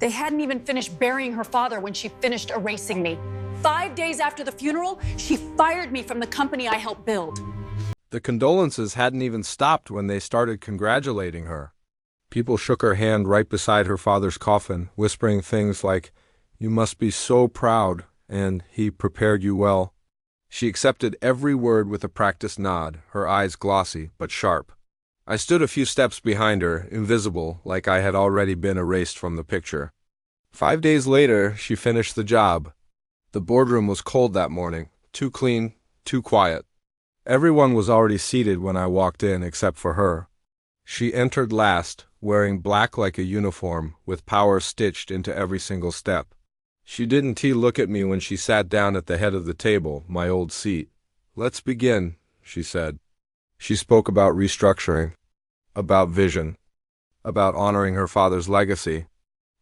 They hadn't even finished burying her father when she finished erasing me. 5 days after the funeral, she fired me from the company I helped build. The condolences hadn't even stopped when they started congratulating her. People shook her hand right beside her father's coffin, whispering things like, "You must be so proud," and "He prepared you well." She accepted every word with a practiced nod, her eyes glossy but sharp. I stood a few steps behind her, invisible, like I had already been erased from the picture. 5 days later, she finished the job. The boardroom was cold that morning, too clean, too quiet. Everyone was already seated when I walked in except for her. She entered last, wearing black like a uniform, with power stitched into every single step. She didn't look at me when she sat down at the head of the table, my old seat. "Let's begin," she said. She spoke about restructuring, about vision, about honoring her father's legacy.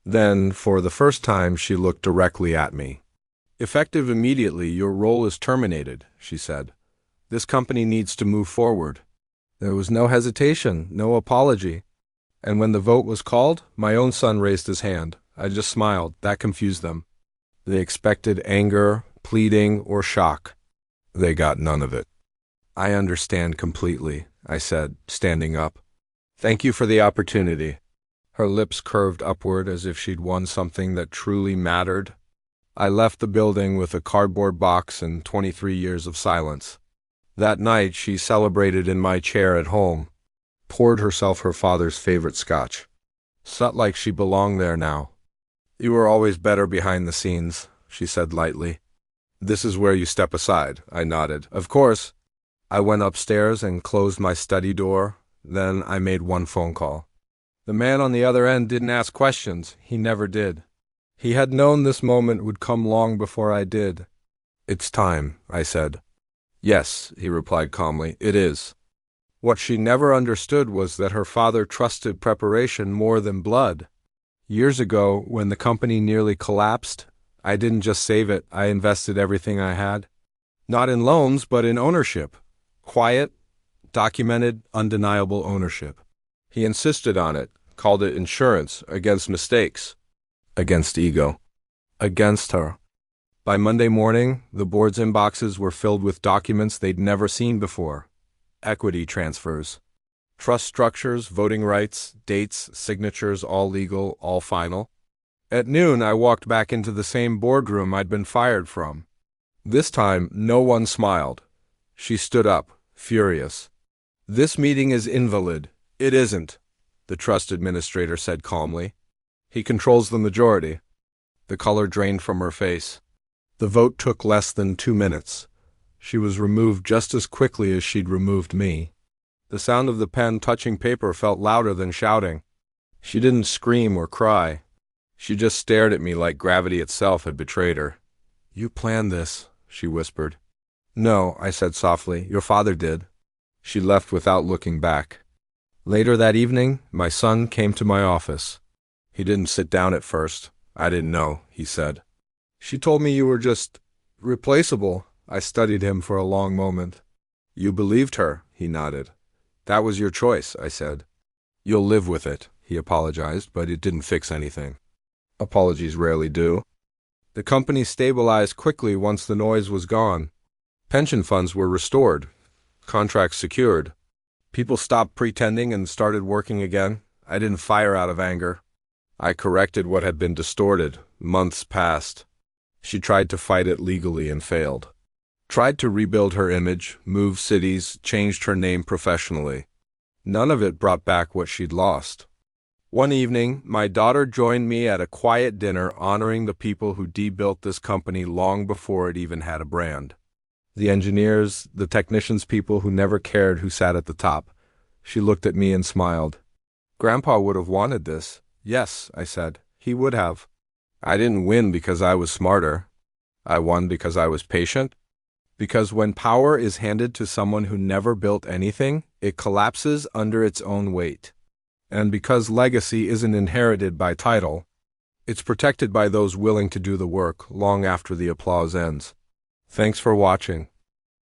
Then, for the first time, she looked directly at me. "Effective immediately, your role is terminated," she said. "This company needs to move forward." There was no hesitation, no apology. And when the vote was called, my own son raised his hand. I just smiled. That confused them. They expected anger, pleading, or shock. They got none of it. "I understand completely," I said, standing up. "Thank you for the opportunity." Her lips curved upward as if she'd won something that truly mattered. I left the building with a cardboard box and 23 years of silence. That night, she celebrated in my chair at home, poured herself her father's favorite scotch. Felt like she belonged there now. "You were always better behind the scenes," she said lightly. "This is where you step aside," I nodded. "Of course." I went upstairs and closed my study door. Then I made one phone call. The man on the other end didn't ask questions. He never did. He had known this moment would come long before I did. "It's time," I said. "Yes," he replied calmly, "it is." What she never understood was that her father trusted preparation more than blood. Years ago, when the company nearly collapsed, I didn't just save it, I invested everything I had. Not in loans, but in ownership. Quiet, documented, undeniable ownership. He insisted on it, called it insurance against mistakes, against ego, against her. By Monday morning, the board's inboxes were filled with documents they'd never seen before. Equity transfers, trust structures, voting rights, dates, signatures, all legal, all final. At noon, I walked back into the same boardroom I'd been fired from. This time, no one smiled. She stood up, furious. "This meeting is invalid." "It isn't," the trust administrator said calmly. "He controls the majority." The color drained from her face. The vote took less than 2 minutes. She was removed just as quickly as she'd removed me. The sound of the pen touching paper felt louder than shouting. She didn't scream or cry. She just stared at me like gravity itself had betrayed her. "You planned this," she whispered. "No," I said softly. "Your father did." She left without looking back. Later that evening, my son came to my office. He didn't sit down at first. "I didn't know," he said. "She told me you were just replaceable." I studied him for a long moment. "You believed her," he nodded. "That was your choice," I said. "You'll live with it," he apologized, but it didn't fix anything. Apologies rarely do. The company stabilized quickly once the noise was gone. Pension funds were restored, contracts secured. People stopped pretending and started working again. I didn't fire out of anger. I corrected what had been distorted. Months passed. She tried to fight it legally and failed. Tried to rebuild her image, move cities, changed her name professionally. None of it brought back what she'd lost. One evening, my daughter joined me at a quiet dinner honoring the people who debuilt this company long before it even had a brand. The engineers, the technicians, people who never cared who sat at the top. She looked at me and smiled. "Grandpa would have wanted this." "Yes," I said, "he would have." I didn't win because I was smarter. I won because I was patient. Because when power is handed to someone who never built anything, it collapses under its own weight. And because legacy isn't inherited by title, it's protected by those willing to do the work long after the applause ends. Thanks for watching.